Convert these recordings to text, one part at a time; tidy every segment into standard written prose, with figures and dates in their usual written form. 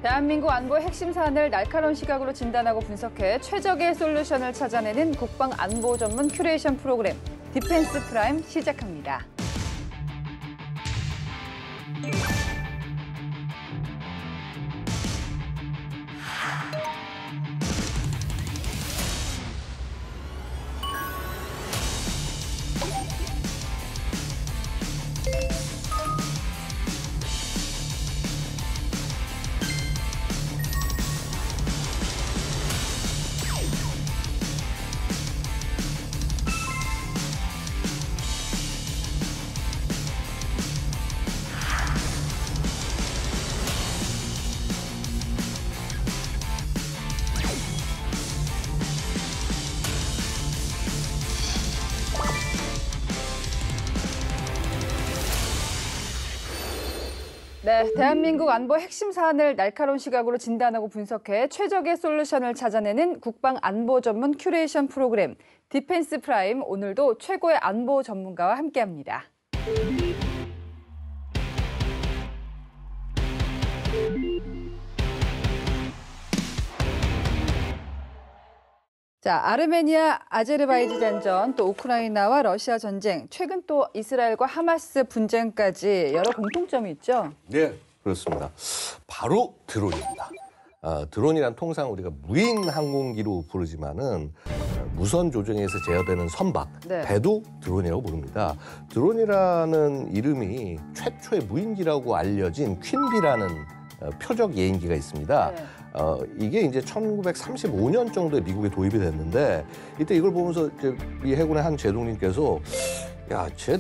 대한민국 안보의 핵심 사안을 날카로운 시각으로 진단하고 분석해 최적의 솔루션을 찾아내는 국방 안보 전문 큐레이션 프로그램 디펜스 프라임 시작합니다. 네, 대한민국 안보 핵심 사안을 날카로운 시각으로 진단하고 분석해 최적의 솔루션을 찾아내는 국방 안보 전문 큐레이션 프로그램 디펜스 프라임, 오늘도 최고의 안보 전문가와 함께합니다. 자, 아르메니아, 아제르바이잔전, 또 우크라이나와 러시아 전쟁, 최근 또 이스라엘과 하마스 분쟁까지 여러 공통점이 있죠? 네, 그렇습니다. 바로 드론입니다. 드론이란 통상 우리가 무인 항공기로 부르지만은 무선 조종에서 제어되는 선박, 네. 배도 드론이라고 부릅니다. 드론이라는 이름이 최초의 무인기라고 알려진 퀸비라는 표적 예인기가 있습니다. 네. 이게 이제 1935년 정도에 미국에 도입이 됐는데, 이때 이걸 보면서 이제 미 해군의 한 제독님께서 야, 쟤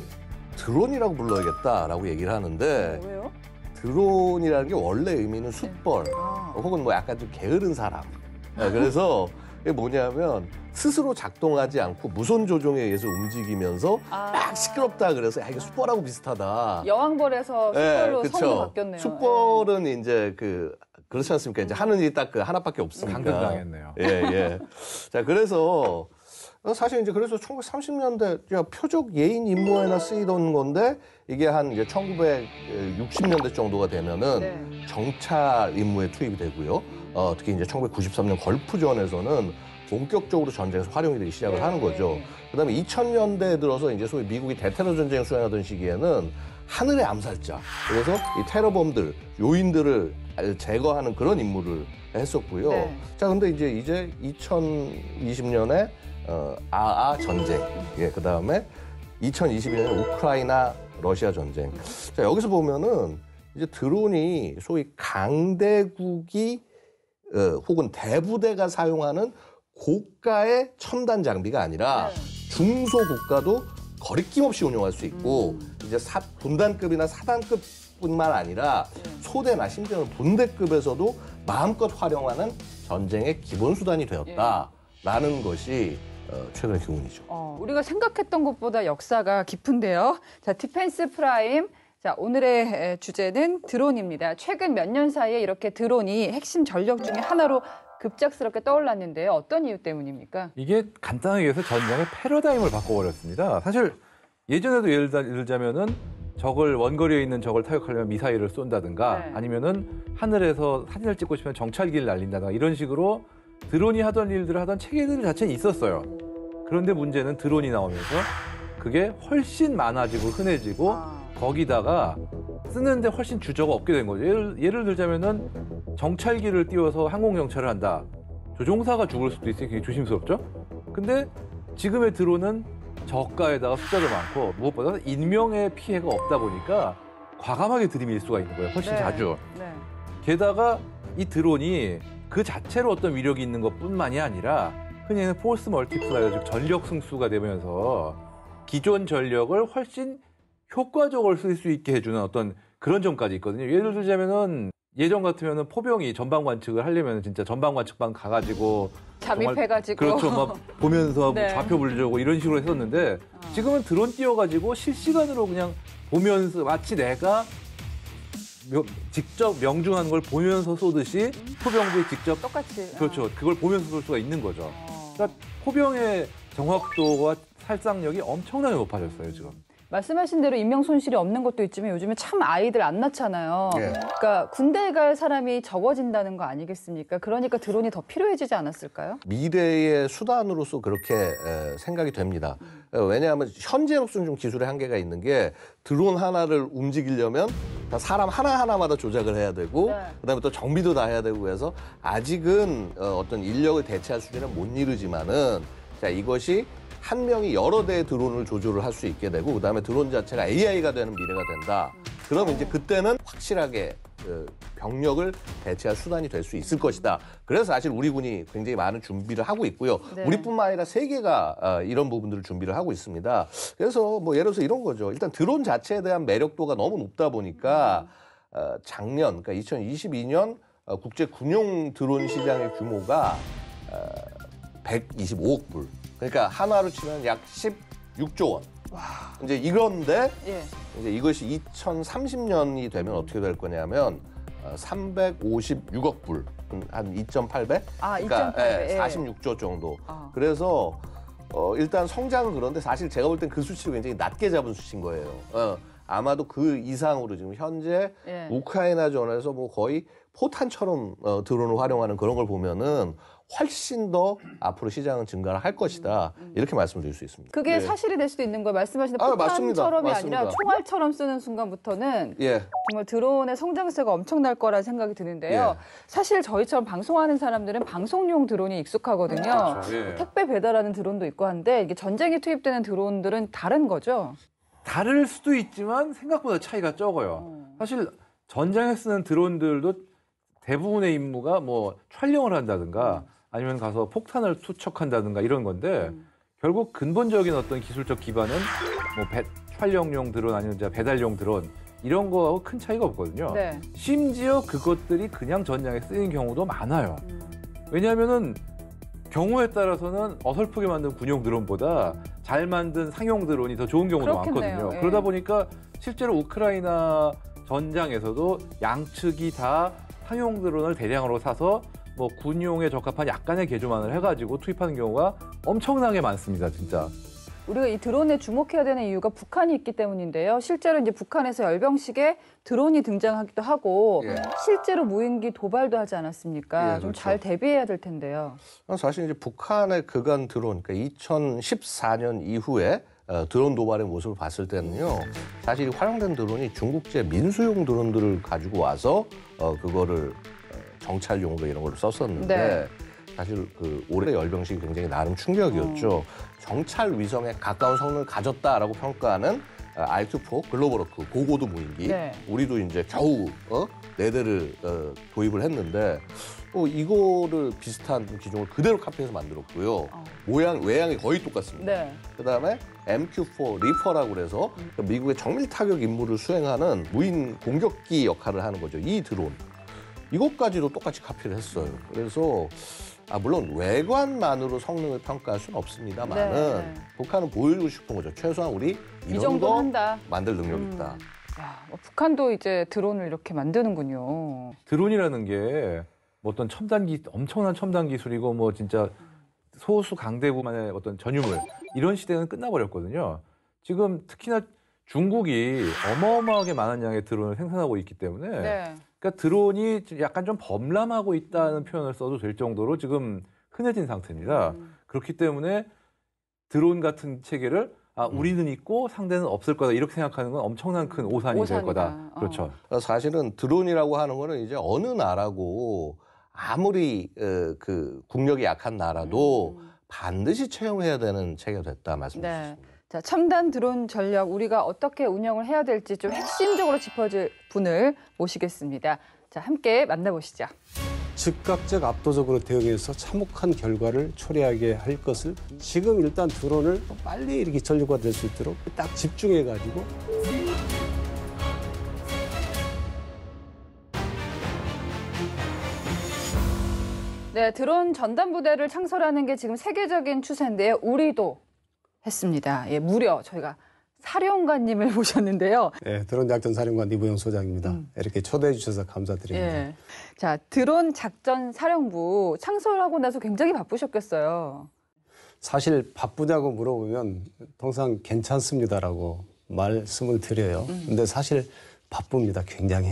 드론이라고 불러야겠다라고 얘기를 하는데, 왜요? 드론이라는 게 원래 의미는 숫벌, 혹은 뭐 약간 좀 게으른 사람. 그래서 이게 뭐냐면 스스로 작동하지 않고 무선 조종에 의해서 움직이면서 막 시끄럽다 그래서 야, 이게 숫벌하고 비슷하다. 여왕벌에서 숫벌로 성이 바뀌었네요. 숫벌은 이제 그렇지 않습니까? 이제 하는 일이 딱 하나밖에 없으니까. 강등당했네요. 예, 예. 자, 그래서 사실 이제 그래서 1930년대 표적 예인 임무에나 쓰이던 건데, 이게 한 이제 1960년대 정도가 되면은 네. 정찰 임무에 투입이 되고요. 특히 이제 1993년 걸프전에서는 본격적으로 전쟁에서 활용이 되기 시작을 하는 거죠. 그다음에 2000년대에 들어서 이제 소위 미국이 대테러 전쟁을 수행하던 시기에는 하늘의 암살자, 그래서 이 테러범들, 요인들을 제거하는 그런 임무를 했었고요. 네. 자, 근데 이제 2020년에 전쟁, 예, 그다음에 2022년에 우크라이나 러시아 전쟁. 자, 여기서 보면은 이제 드론이 소위 강대국이 혹은 대부대가 사용하는 고가의 첨단 장비가 아니라 중소국가도 거리낌 없이 운용할 수 있고, 이제 분단급이나 사단급뿐만 아니라 소대나 심지어는 분대급에서도 마음껏 활용하는 전쟁의 기본 수단이 되었다라는 것이 최근의 교훈이죠. 우리가 생각했던 것보다 역사가 깊은데요. 자, 디펜스 프라임. 자, 오늘의 주제는 드론입니다. 최근 몇 년 사이에 이렇게 드론이 핵심 전력 중에 하나로 급작스럽게 떠올랐는데요. 어떤 이유 때문입니까? 이게 간단하게 해서 전쟁의 패러다임을 바꿔버렸습니다. 사실 예전에도 예를 들자면은 적을 원거리에 있는 적을 타격하려면 미사일을 쏜다든가, 네. 아니면은 하늘에서 사진을 찍고 싶으면 정찰기를 날린다든가, 이런 식으로 드론이 하던 일들을 하던 체계들 자체는 있었어요. 그런데 문제는 드론이 나오면서 그게 훨씬 많아지고 흔해지고 거기다가 쓰는데 훨씬 주저가 없게 된 거죠. 예를 들자면은 정찰기를 띄워서 항공정찰을 한다. 조종사가 죽을 수도 있으니 그게 조심스럽죠. 근데 지금의 드론은 저가에다가 숫자도 많고 무엇보다 인명의 피해가 없다 보니까 과감하게 들이밀 수가 있는 거예요. 훨씬 자주. 네. 게다가 이 드론이 그 자체로 어떤 위력이 있는 것뿐만이 아니라 흔히 포스 멀티플라이어, 즉 전력 승수가 되면서 기존 전력을 훨씬 효과적으로 쓸 수 있게 해주는 어떤 그런 점까지 있거든요. 예를 들자면은 예전 같으면은 포병이 전방 관측을 하려면 진짜 전방 관측방 가가지고 잠입해가지고. 그렇죠. 막 보면서 네. 좌표 불려주고 이런 식으로 했었는데 지금은 드론 띄워가지고 실시간으로 그냥 보면서 마치 내가 직접 명중하는 걸 보면서 쏘듯이 포병들이 직접 똑같이. 그렇죠. 그걸 보면서 쏠 수가 있는 거죠. 그러니까 포병의 정확도와 살상력이 엄청나게 높아졌어요, 지금. 말씀하신 대로 인명 손실이 없는 것도 있지만 요즘에 참 아이들 안 낳잖아요. 예. 그러니까 군대에 갈 사람이 적어진다는 거 아니겠습니까? 그러니까 드론이 더 필요해지지 않았을까요? 미래의 수단으로서 그렇게 생각이 됩니다. 왜냐하면 현재로서는 좀 기술의 한계가 있는 게 드론 하나를 움직이려면 다 사람 하나하나마다 조작을 해야 되고 네. 그다음에 또 정비도 다 해야 되고 해서 아직은 어떤 인력을 대체할 수준은 못 이르지만은 자, 이것이 한 명이 여러 대의 드론을 조절을 할 수 있게 되고 그다음에 드론 자체가 AI가 되는 미래가 된다. 그러면 이제 그때는 확실하게 병력을 대체할 수단이 될 수 있을 것이다. 그래서 사실 우리 군이 굉장히 많은 준비를 하고 있고요. 네. 우리뿐만 아니라 세계가 이런 부분들을 준비를 하고 있습니다. 그래서 뭐 예를 들어서 이런 거죠. 일단 드론 자체에 대한 매력도가 너무 높다 보니까 작년, 그러니까 2022년 국제 군용 드론 시장의 규모가 125억 불. 그러니까 한화로 치면 약 16조 원. 이제 이런데 예. 이제 이것이 2030년이 되면 어떻게 될 거냐면 356억 불, 한 2.8배? 아, 그러니까 2.8배. 예. 46조 정도. 아. 그래서 일단 성장은 그런데 사실 제가 볼 땐 그 수치를 굉장히 낮게 잡은 수치인 거예요. 아마도 그 이상으로 지금 현재 예. 우크라이나전에서 뭐 거의 포탄처럼 드론을 활용하는 그런 걸 보면은 훨씬 더 앞으로 시장은 증가를 할 것이다. 이렇게 말씀드릴 수 있습니다. 그게 예. 사실이 될 수도 있는 거예요. 말씀하신 아, 맞습니다. 포탄처럼이 맞습니다. 아니라 총알처럼 쓰는 순간부터는 예. 정말 드론의 성장세가 엄청날 거라는 생각이 드는데요. 예. 사실 저희처럼 방송하는 사람들은 방송용 드론이 익숙하거든요. 그렇죠. 예. 택배 배달하는 드론도 있고 한데 이게 전쟁에 투입되는 드론들은 다른 거죠. 다를 수도 있지만 생각보다 차이가 적어요. 사실 전장에 쓰는 드론들도 대부분의 임무가 뭐 촬영을 한다든가 아니면 가서 폭탄을 투척한다든가 이런 건데 결국 근본적인 어떤 기술적 기반은 뭐 촬영용 드론 아니면 배달용 드론 이런 거하고 큰 차이가 없거든요. 네. 심지어 그것들이 그냥 전장에 쓰이는 경우도 많아요. 왜냐하면은 경우에 따라서는 어설프게 만든 군용 드론보다 잘 만든 상용 드론이 더 좋은 경우도 그렇겠네요. 많거든요. 예. 그러다 보니까 실제로 우크라이나 전장에서도 양측이 다 상용 드론을 대량으로 사서 뭐 군용에 적합한 약간의 개조만을 해가지고 투입하는 경우가 엄청나게 많습니다, 진짜. 우리가 이 드론에 주목해야 되는 이유가 북한이 있기 때문인데요. 실제로 이제 북한에서 열병식에 드론이 등장하기도 하고 예. 실제로 무인기 도발도 하지 않았습니까? 예, 좀 그렇죠. 잘 대비해야 될 텐데요. 사실 이제 북한의 그간 드론, 그러니까 2014년 이후에 드론 도발의 모습을 봤을 때는요, 사실 이 활용된 드론이 중국제 민수용 드론들을 가지고 와서 그거를 정찰용으로 이런 걸 썼었는데 네. 사실 그 올해 열병식이 굉장히 나름 충격이었죠. 정찰 위성에 가까운 성능을 가졌다라고 평가하는 R2-4 글로벌워크 고고도 무인기. 네. 우리도 이제 겨우 4대를 도입을 했는데 이거를 비슷한 기종을 그대로 카피해서 만들었고요. 외양이 거의 똑같습니다. 네. 그다음에 MQ-4 리퍼라고 그래서 미국의 정밀 타격 임무를 수행하는 무인 공격기 역할을 하는 거죠. 이 드론. 이것까지도 똑같이 카피를 했어요. 그래서 물론 외관만으로 성능을 평가할 수는 없습니다만은 네. 북한은 보여주고 싶은 거죠. 최소한 우리 이 이런 정도 거 한다. 만들 능력이 있다. 야, 북한도 이제 드론을 이렇게 만드는군요. 드론이라는 게 뭐 어떤 엄청난 첨단 기술이고 뭐 진짜 소수 강대국만의 어떤 전유물 이런 시대는 끝나버렸거든요. 지금 특히나 중국이 어마어마하게 많은 양의 드론을 생산하고 있기 때문에 네. 그러니까 드론이 약간 좀 범람하고 있다는 표현을 써도 될 정도로 지금 흔해진 상태입니다. 그렇기 때문에 드론 같은 체계를 우리는 있고 상대는 없을 거다 이렇게 생각하는 건 엄청난 큰 오산이 될 거다. 그렇죠. 사실은 드론이라고 하는 거는 이제 어느 나라고 아무리 그 국력이 약한 나라도 반드시 채용해야 되는 체계가 됐다 말씀드리죠. 네. 자, 첨단 드론 전략 우리가 어떻게 운영을 해야 될지 좀 핵심적으로 짚어줄 분을 모시겠습니다. 자, 함께 만나보시죠. 즉각적 압도적으로 대응해서 참혹한 결과를 초래하게 할 것을 지금 일단 드론을 빨리 이렇게 전류가 될 수 있도록 딱 집중해가지고 네, 드론 전담 부대를 창설하는 게 지금 세계적인 추세인데요. 우리도 했습니다. 예, 무려 저희가 사령관님을 모셨는데요. 네, 드론 작전 사령관 이부영 소장입니다. 이렇게 초대해 주셔서 감사드립니다. 예. 자, 드론 작전 사령부 창설하고 나서 굉장히 바쁘셨겠어요. 사실 바쁘냐고 물어보면 통상 괜찮습니다라고 말씀을 드려요. 근데 사실 바쁩니다, 굉장히.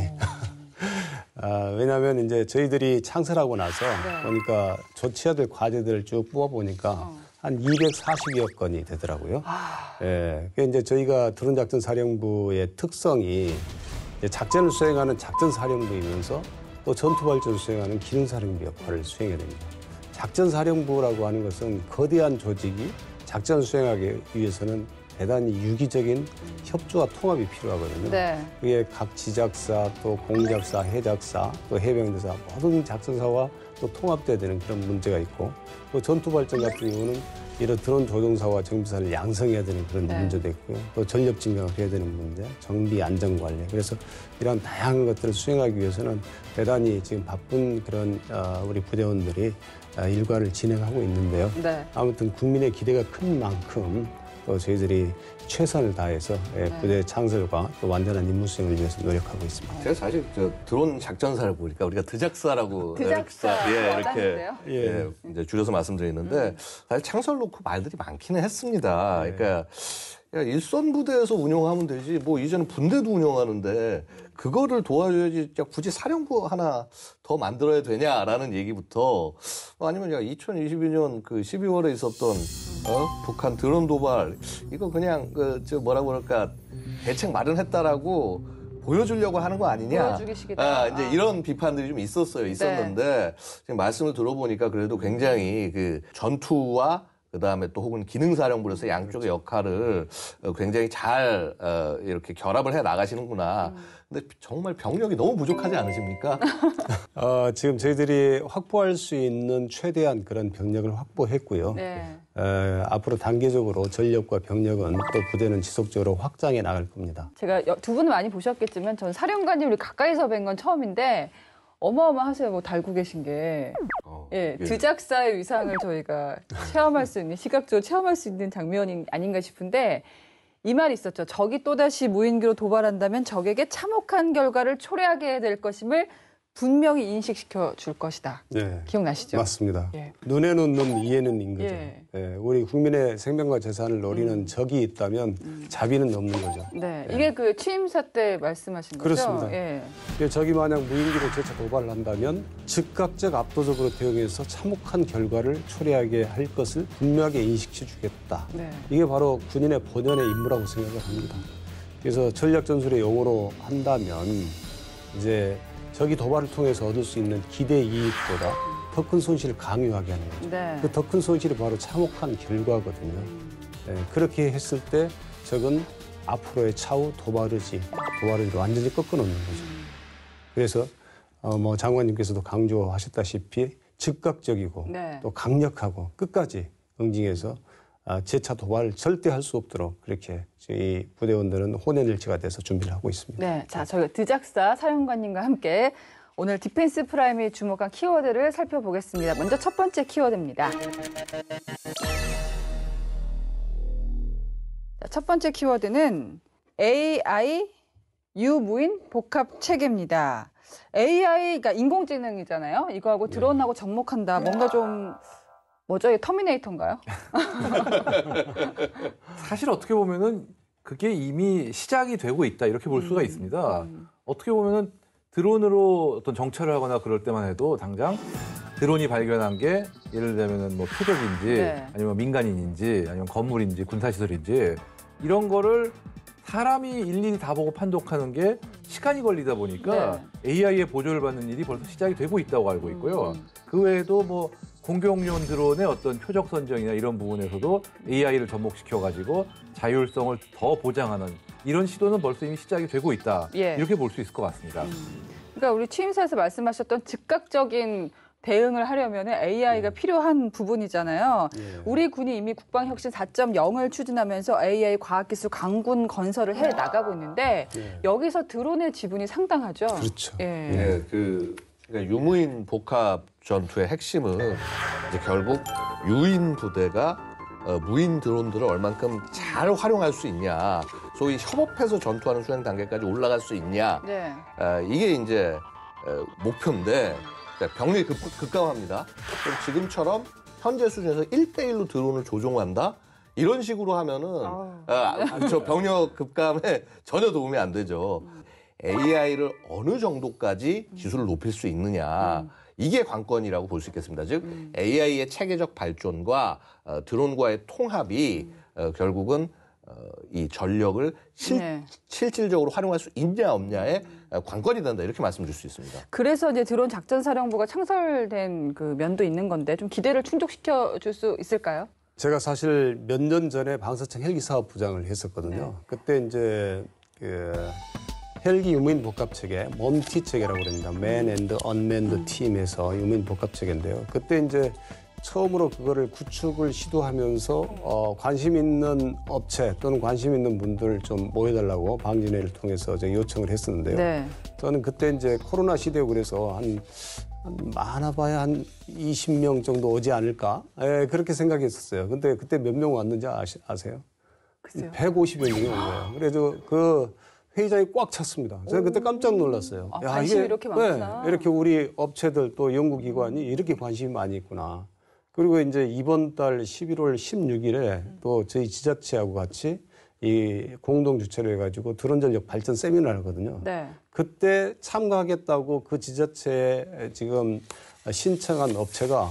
왜냐하면 이제 저희들이 창설하고 나서 보니까 조치해야 될 과제들을 쭉 뽑아보니까 한 240여 건이 되더라고요. 예, 그게 이제 저희가 드론 작전 사령부의 특성이 이제 작전을 수행하는 작전 사령부이면서 또 전투 발전을 수행하는 기능 사령부 역할을 수행해야 됩니다. 작전 사령부라고 하는 것은 거대한 조직이 작전을 수행하기 위해서는 대단히 유기적인 협조와 통합이 필요하거든요. 네. 그게 각 지작사, 또 공작사, 해작사, 또 해병대사 모든 작전사와 또 통합돼야 되는 그런 문제가 있고, 또 전투 발전 같은 경우는 이런 드론 조종사와 정비사를 양성해야 되는 그런 문제도 있고요. 또 전력 증강을 해야 되는 문제, 정비 안전 관리. 그래서 이런 다양한 것들을 수행하기 위해서는 대단히 지금 바쁜 그런 우리 부대원들이 일과를 진행하고 있는데요. 네. 아무튼 국민의 기대가 큰 만큼 또 저희들이 최선을 다해서 부대 창설과 또 완전한 임무 수행을 위해서 노력하고 있습니다. 제가 사실 저 드론 작전사를 보니까 우리가 드작사라고 드작사 이렇게 이제 줄여서 말씀드리는데 사실 창설 놓고 말들이 많기는 했습니다. 그러니까 일선 부대에서 운영하면 되지 뭐 이제는 분대도 운영하는데 그거를 도와줘야지 굳이 사령부 하나 더 만들어야 되냐라는 얘기부터 아니면 2022년 그 12월에 있었던 북한 드론 도발 이거 그냥 저 뭐라고 그럴까 대책 마련했다라고 보여주려고 하는 거 아니냐. 보여주기 식이다. 이제 이런 비판들이 좀 있었는데 지금 말씀을 들어보니까 그래도 굉장히 그 전투와 그다음에 또 혹은 기능사령부로서 양쪽의 역할을 굉장히 잘 이렇게 결합을 해 나가시는구나. 근데 정말 병력이 너무 부족하지 않으십니까? 지금 저희들이 확보할 수 있는 최대한 그런 병력을 확보했고요. 네. 앞으로 단계적으로 전력과 병력은 또 부대는 지속적으로 확장해 나갈 겁니다. 제가 두 분은 많이 보셨겠지만 전 사령관님을 가까이서 뵌 건 처음인데 어마어마하세요. 뭐 달고 계신 게. 예, 드작사의 위상을 저희가 체험할 수 있는, 시각적으로 체험할 수 있는 장면이 아닌가 싶은데 이 말이 있었죠. 적이 또다시 무인기로 도발한다면 적에게 참혹한 결과를 초래하게 될 것임을 분명히 인식시켜 줄 것이다. 네. 기억나시죠? 맞습니다. 예. 눈에는 눈, 이에는 인 거죠. 예. 우리 국민의 생명과 재산을 노리는 적이 있다면 자비는 없는 거죠. 네, 이게 그 취임사 때 말씀하신 거죠? 그렇습니다. 예. 적이 만약 무인기로 재차 도발을 한다면 즉각적 압도적으로 대응해서 참혹한 결과를 초래하게 할 것을 분명하게 인식해 주겠다. 네. 이게 바로 군인의 본연의 임무라고 생각을 합니다. 그래서 전략전술의 용어로 한다면 이제 적이 도발을 통해서 얻을 수 있는 기대 이익보다 더 큰 손실을 강요하게 하는 거죠. 네. 그 더 큰 손실이 바로 참혹한 결과거든요. 그렇게 했을 때 적은 앞으로의 차후 도발을 완전히 꺾어놓는 거죠. 그래서 뭐 장관님께서도 강조하셨다시피 즉각적이고 네. 또 강력하고 끝까지 응징해서 재차 도발을 절대 할 수 없도록 그렇게 저희 부대원들은 혼연일치가 돼서 준비를 하고 있습니다. 네, 자 저희가 드작사 사령관님과 함께 오늘 디펜스 프라임이 주목한 키워드를 살펴보겠습니다. 먼저 첫 번째 키워드입니다. 자, 첫 번째 키워드는 AI 유무인 복합 체계입니다. AI, 그러니까 인공지능이잖아요. 이거하고 드론하고 접목한다. 뭔가 좀 뭐죠? 이게 터미네이터인가요? 사실 어떻게 보면은 그게 이미 시작이 되고 있다 이렇게 볼 수가 있습니다. 어떻게 보면은 드론으로 어떤 정찰을 하거나 그럴 때만 해도 당장 드론이 발견한 게 예를 들면은 뭐 표적인지 네. 아니면 민간인인지 아니면 건물인지 군사시설인지 이런 거를 사람이 일일이 다 보고 판독하는 게 시간이 걸리다 보니까 AI의 보조를 받는 일이 벌써 시작이 되고 있다고 알고 있고요. 그 외에도 뭐 공격용 드론의 어떤 표적 선정이나 이런 부분에서도 AI를 접목시켜가지고 자율성을 더 보장하는 이런 시도는 벌써 이미 시작이 되고 있다. 예. 이렇게 볼 수 있을 것 같습니다. 그러니까 우리 취임사에서 말씀하셨던 즉각적인 대응을 하려면 AI가 필요한 부분이잖아요. 우리 군이 이미 국방혁신 4.0을 추진하면서 AI 과학기술 강군 건설을 해 나가고 있는데 여기서 드론의 지분이 상당하죠. 그렇죠. 예. 그러니까 유무인 복합 전투의 핵심은 이제 결국 유인 부대가 무인 드론들을 얼만큼 잘 활용할 수 있냐, 소위 협업해서 전투하는 수행 단계까지 올라갈 수 있냐, 네. 이게 이제 목표인데 병력이 급감합니다. 그럼 지금처럼 현재 수준에서 1대1로 드론을 조종한다? 이런 식으로 하면은 저 병력 급감에 전혀 도움이 안 되죠. AI를 어느 정도까지 기술을 높일 수 있느냐, 이게 관건이라고 볼 수 있겠습니다. 즉 AI의 체계적 발전과 드론과의 통합이 결국은 이 전력을 실질적으로 활용할 수 있냐 없냐의 관건이 된다, 이렇게 말씀드릴 수 있습니다. 그래서 이제 드론 작전사령부가 창설된 그 면도 있는 건데 좀 기대를 충족시켜 줄 수 있을까요? 제가 사실 몇 년 전에 방사청 헬기 사업 부장을 했었거든요. 네. 그때 이제 그 헬기 유무인 복합 체계, 먼티 체계라고 그럽니다. 맨 앤드 언맨드 팀에서 유무인 복합 체계인데요. 그때 이제 처음으로 그거를 구축을 시도하면서 관심 있는 업체 또는 관심 있는 분들 좀 모여달라고 방진회를 통해서 제가 요청을 했었는데요. 네. 저는 그때 이제 코로나 시대고 그래서 한 많아봐야 한 20명 정도 오지 않을까? 예, 그렇게 생각했었어요. 근데 그때 몇 명 왔는지 아세요? 글쎄요. 150여 명이 온 거예요. 그래서 그 회의장이 꽉 찼습니다. 제가 그때 깜짝 놀랐어요. 관심이 이렇게 많구나. 네, 이렇게 우리 업체들 또 연구기관이 이렇게 관심이 많이 있구나. 그리고 이제 이번 달 11월 16일에 또 저희 지자체하고 같이 이 공동 주최를 해가지고 드론 전력 발전 세미나를 하거든요. 네. 그때 참가하겠다고 그 지자체에 지금 신청한 업체가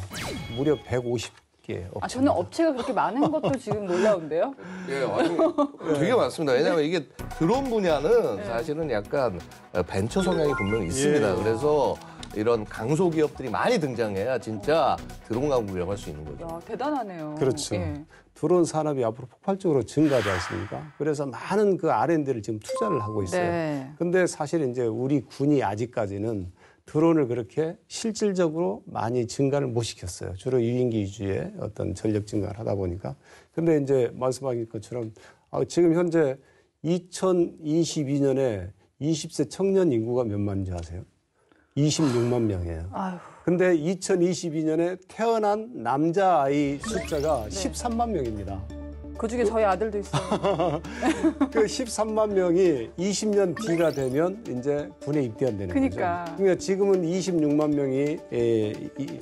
무려 150개 업체. 저는 업체가 그렇게 많은 것도 지금 놀라운데요. 예, 되게 많습니다. 왜냐하면 이게 드론 분야는 사실은 약간 벤처 성향이 분명히 있습니다. 그래서 이런 강소기업들이 많이 등장해야 진짜 드론 강국이라고 할 수 있는 거죠. 야, 대단하네요. 그렇죠. 예. 드론 산업이 앞으로 폭발적으로 증가하지 않습니까? 그래서 많은 그 R&D를 지금 투자를 하고 있어요. 네. 근데 사실 이제 우리 군이 아직까지는 드론을 그렇게 실질적으로 많이 증가를 못 시켰어요. 주로 유인기 위주의 어떤 전력 증가를 하다 보니까. 근데 이제 말씀하신 것처럼 지금 현재 2022년에 20세 청년 인구가 몇만인지 아세요? 26만 명이에요. 아유. 근데 2022년에 태어난 남자아이 숫자가 13만 명입니다. 그중에 저희 아들도 있어요. 그 13만 명이 20년 뒤가 되면 이제 군에 입대한다는 그러니까. 거죠. 그러니까 지금은 26만 명이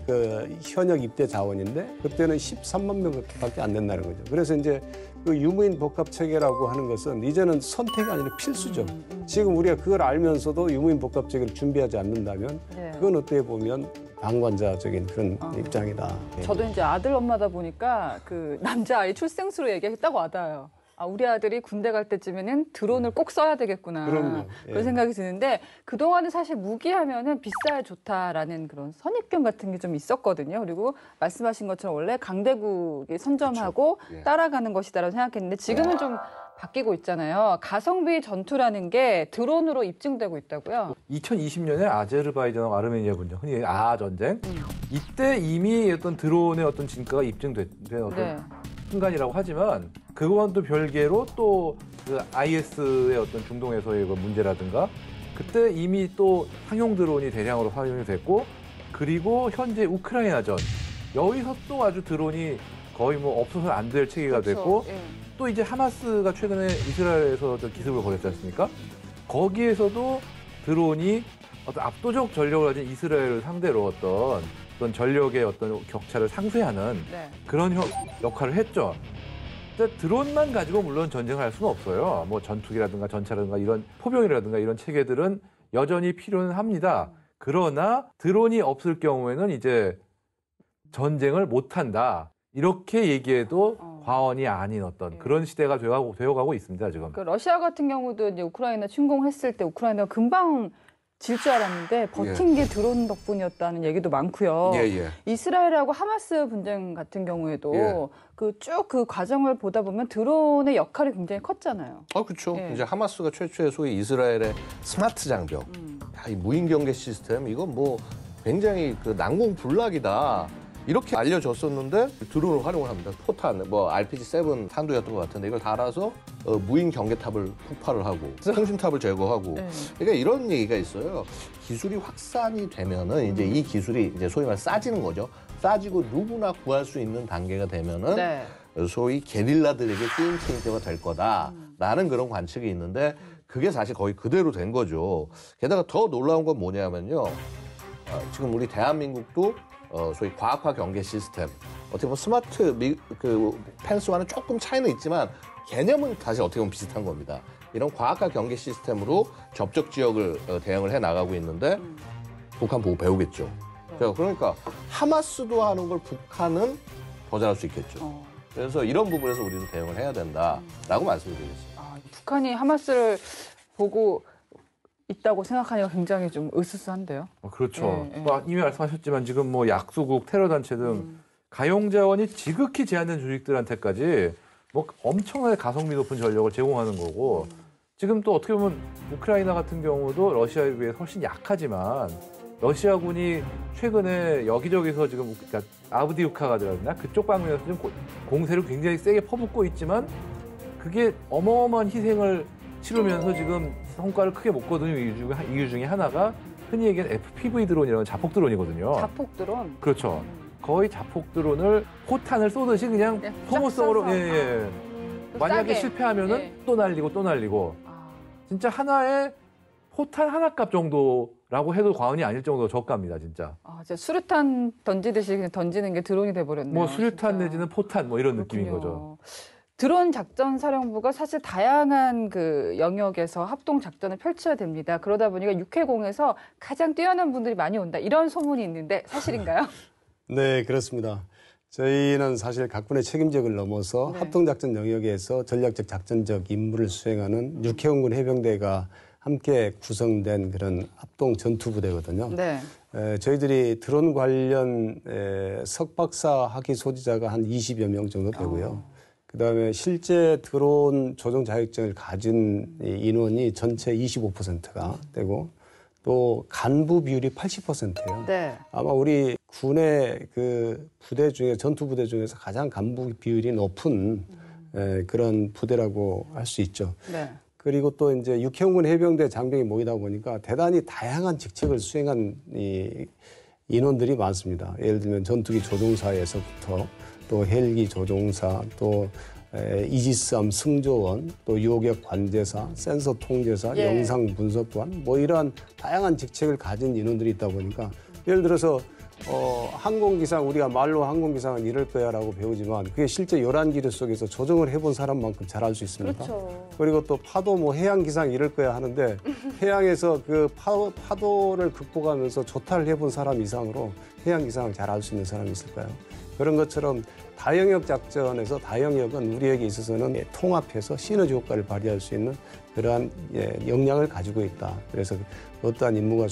그 현역 입대 자원인데 그때는 13만 명밖에 안 된다는 거죠. 그래서 이제 그 유무인 복합 체계라고 하는 것은 이제는 선택이 아니라 필수죠. 지금 우리가 그걸 알면서도 유무인 복합 체계를 준비하지 않는다면 그건 어떻게 보면 방관자적인 그런 입장이다. 저도 이제 아들 엄마다 보니까 그 남자아이 출생수로 얘기했다고 와닿아요. 우리 아들이 군대 갈 때쯤에는 드론을 꼭 써야 되겠구나. 그럼요. 그런 생각이 드는데 그동안은 사실 무기하면은 비싸야 좋다라는 그런 선입견 같은 게 좀 있었거든요. 그리고 말씀하신 것처럼 원래 강대국이 선점하고 그렇죠. 예. 따라가는 것이다라고 생각했는데 지금은 좀 바뀌고 있잖아요. 가성비 전투라는 게 드론으로 입증되고 있다고요. 2020년에 아제르바이잔과 아르메니아 분쟁, 흔히 아전쟁, 이때 이미 어떤 드론의 어떤 진가가 입증된 어떤 순간이라고 하지만 그거와는 또 별개로 또 그 IS의 어떤 중동에서의 그 문제라든가 그때 이미 또 상용 드론이 대량으로 활용이 됐고 그리고 현재 우크라이나전 여기서 또 아주 드론이 거의 뭐 없어서는 안 될 체계가 됐고 또 이제 하마스가 최근에 이스라엘에서 기습을 벌였지 않습니까? 거기에서도 드론이 어떤 압도적 전력을 가진 이스라엘을 상대로 어떤 전력의 어떤 격차를 상쇄하는 그런 역할을 했죠. 근데 드론만 가지고 물론 전쟁을 할 수는 없어요. 뭐 전투기라든가 전차라든가 이런 포병이라든가 이런 체계들은 여전히 필요는 합니다. 그러나 드론이 없을 경우에는 이제 전쟁을 못한다. 이렇게 얘기해도 과언이 아닌 어떤 그런 시대가 되어가고 있습니다, 지금. 그 러시아 같은 경우도 이제 우크라이나 침공했을 때 우크라이나가 금방 질 줄 알았는데 버틴 게 드론 덕분이었다는 얘기도 많고요. 이스라엘하고 하마스 분쟁 같은 경우에도 그 쭉 그 과정을 보다 보면 드론의 역할이 굉장히 컸잖아요. 그렇죠. 이제 하마스가 최초의 소위 이스라엘의 스마트 장벽, 이 무인 경계 시스템, 이건 뭐 굉장히 그 난공불락이다. 이렇게 알려졌었는데 드론을 활용을 합니다. 포탄, 뭐 RPG-7 탄도였던 것 같은데 이걸 달아서 무인 경계탑을 폭발을 하고 통신탑을 제거하고 네. 그러니까 이런 얘기가 있어요. 기술이 확산이 되면은 이제 이 기술이 이제 소위 말 싸지는 거죠. 싸지고 누구나 구할 수 있는 단계가 되면은 네. 소위 게릴라들에게 게임 체인저가 될 거다라는 그런 관측이 있는데 그게 사실 거의 그대로 된 거죠. 게다가 더 놀라운 건 뭐냐면요. 지금 우리 대한민국도 소위 과학화 경계 시스템 어떻게 보면 스마트 펜스와는 조금 차이는 있지만 개념은 사실 어떻게 보면 비슷한 겁니다. 이런 과학화 경계 시스템으로 접촉 지역을 대응을 해 나가고 있는데 북한 보고 배우겠죠. 그러니까 하마스도 하는 걸 북한은 더 잘할 수 있겠죠. 그래서 이런 부분에서 우리도 대응을 해야 된다라고 말씀드리겠습니다. 북한이 하마스를 보고 있다고 생각하니까 굉장히 좀 으스스한데요. 그렇죠. 네, 뭐 이미 말씀하셨지만 지금 뭐 약소국, 테러 단체 등 가용 자원이 지극히 제한된 조직들한테까지 뭐 엄청나게 가성비 높은 전력을 제공하는 거고 지금 또 어떻게 보면 우크라이나 같은 경우도 러시아에 비해 훨씬 약하지만 러시아군이 최근에 여기저기서 지금 그러니까 아브디우카가 들었나 그쪽 방면에서 좀 공세를 굉장히 세게 퍼붓고 있지만 그게 어마어마한 희생을 치르면서 지금 성과를 크게 못 거둔 이유 중에 하나가 흔히 얘기하는 FPV 드론이라는 자폭 드론이거든요. 자폭 드론? 그렇죠. 거의 자폭 드론을 포탄을 쏘듯이 그냥 소모성으로 만약에 싸게. 실패하면은 또 날리고 또 날리고 진짜 하나의 포탄 하나 값 정도라고 해도 과언이 아닐 정도로 저가입니다, 진짜. 진짜 수류탄 던지듯이 그냥 던지는 게 드론이 돼버렸네요. 뭐 수류탄 진짜. 내지는 포탄 뭐 이런 그렇군요. 느낌인 거죠. 드론 작전 사령부가 사실 다양한 그 영역에서 합동 작전을 펼쳐야 됩니다. 그러다 보니까 육해공에서 가장 뛰어난 분들이 많이 온다. 이런 소문이 있는데 사실인가요? 네, 그렇습니다. 저희는 사실 각군의 책임력을 넘어서 네. 합동작전 영역에서 전략적 작전적 임무를 수행하는 육해공군 해병대가 함께 구성된 그런 합동 전투부대거든요. 네. 저희들이 드론 관련 석박사 학위 소지자가 한 20여 명 정도 되고요. 그다음에 실제 드론 조종 자격증을 가진 인원이 전체 25%가 되고 또 간부 비율이 80%예요. 네. 아마 우리 군의 그 부대 중에 전투 부대 중에서 가장 간부 비율이 높은 그런 부대라고 할 수 있죠. 네. 그리고 또 이제 육해공군 해병대 장병이 모이다 보니까 대단히 다양한 직책을 수행한 이 인원들이 많습니다. 예를 들면 전투기 조종사에서부터 또 헬기 조종사, 또 이지스함 승조원, 또 요격 관제사, 센서 통제사, 예. 영상 분석관, 뭐 이러한 다양한 직책을 가진 인원들이 있다 보니까 예를 들어서 항공기상, 우리가 말로 항공기상은 이럴 거야라고 배우지만 그게 실제 요란기류 속에서 조종을 해본 사람만큼 잘할 수 있습니다. 그렇죠. 그리고 또 파도 뭐 해양기상 이럴 거야 하는데 해양에서 그 파도를 극복하면서 조타를 해본 사람 이상으로 해양기상을 잘할 수 있는 사람이 있을까요? 그런 것처럼 다영역 작전에서 다영역은 우리에게 있어서는 통합해서 시너지 효과를 발휘할 수 있는 그러한 역량을 가지고 있다. 그래서 어떠한 임무가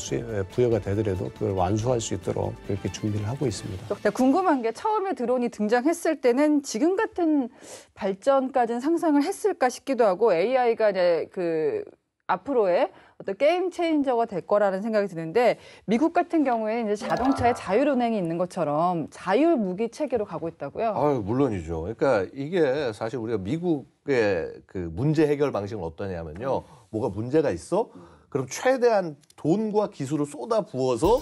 부여가 되더라도 그걸 완수할 수 있도록 그렇게 준비를 하고 있습니다. 제가 궁금한 게 처음에 드론이 등장했을 때는 지금 같은 발전까지는 상상을 했을까 싶기도 하고 AI가 이제 그 앞으로의 어떤 게임 체인저가 될 거라는 생각이 드는데 미국 같은 경우에는 이제 자동차에 자율운행이 있는 것처럼 자율 무기 체계로 가고 있다고요? 아유, 물론이죠. 그러니까 이게 사실 우리가 미국의 그 문제 해결 방식은 어떠냐면요. 뭐가 문제가 있어? 그럼 최대한 돈과 기술을 쏟아 부어서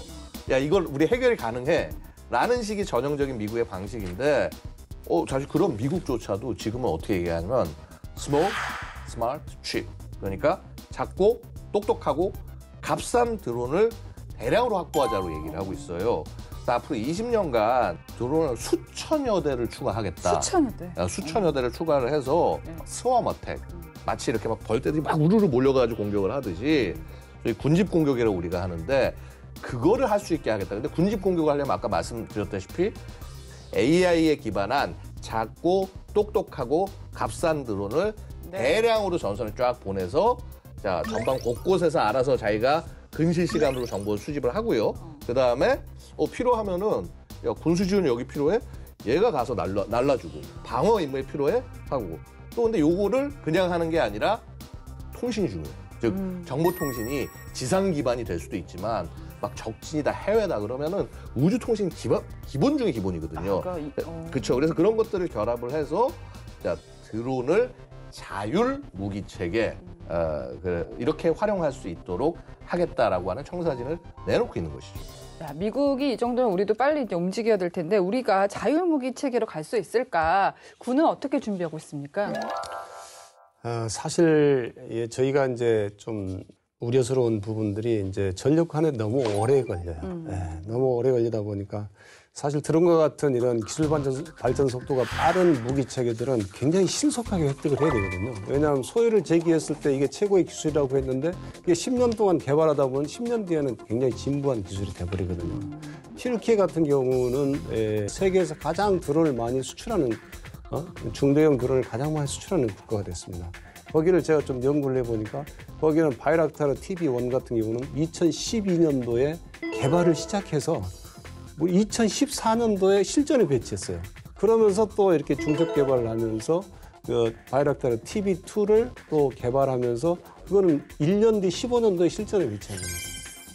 야, 이걸 우리 해결이 가능해. 라는 식이 전형적인 미국의 방식인데 사실 그런 미국조차도 지금은 어떻게 얘기하냐면 small, smart, cheap. 그러니까 작고 똑똑하고 값싼 드론을 대량으로 확보하자로 얘기를 하고 있어요. 앞으로 20년간 드론을 수천여 대를 추가하겠다. 수천여 대. 수천여 대를 추가를 해서 스웜 어택. 마치 이렇게 막 벌떼들이 막 우르르 몰려가지고 공격을 하듯이 군집 공격이라고 우리가 하는데 그거를 할 수 있게 하겠다. 근데 군집 공격을 하려면 아까 말씀드렸다시피 AI에 기반한 작고 똑똑하고 값싼 드론을 대량으로 전선에 쫙 보내서 자, 전방 곳곳에서 알아서 자기가 근실 시간으로 정보를 수집을 하고요. 그다음에 필요하면은 야, 군수 지원이 여기 필요해? 얘가 가서 날라주고 방어 임무에 필요해? 하고 또 근데 요거를 그냥 하는 게 아니라 통신이 중요해요. 즉 정보통신이 지상 기반이 될 수도 있지만 막 적진이다, 해외다 그러면은 우주통신 기본 중에 기본이거든요. 그렇죠. 그래서 그런 것들을 결합을 해서 자, 드론을 자율 무기 체계 이렇게 활용할 수 있도록 하겠다라고 하는 청사진을 내놓고 있는 것이죠. 야, 미국이 이 정도면 우리도 빨리 이제 움직여야 될 텐데 우리가 자율무기 체계로 갈 수 있을까? 군은 어떻게 준비하고 있습니까? 사실 저희가 이제 좀 우려스러운 부분들이 이제 전력화는 너무 오래 걸려요. 너무 오래 걸리다 보니까 사실 드론과 같은 이런 기술 발전 속도가 빠른 무기 체계들은 굉장히 신속하게 획득을 해야 되거든요. 왜냐하면 소요를 제기했을 때 이게 최고의 기술이라고 했는데 이게 10년 동안 개발하다 보면 10년 뒤에는 굉장히 진부한 기술이 돼버리거든요. 튀르키예 같은 경우는 세계에서 가장 드론을 많이 수출하는 중대형 드론을 가장 많이 수출하는 국가가 됐습니다. 거기를 제가 좀 연구를 해보니까 거기는 바이락타르 TB1 같은 경우는 2012년도에 개발을 시작해서 2014년도에 실전에 배치했어요. 그러면서 또 이렇게 중첩 개발을 하면서 그 바이락타르 TB2를 또 개발하면서 그거는 1년 뒤 15년도에 실전에 배치한 겁니다.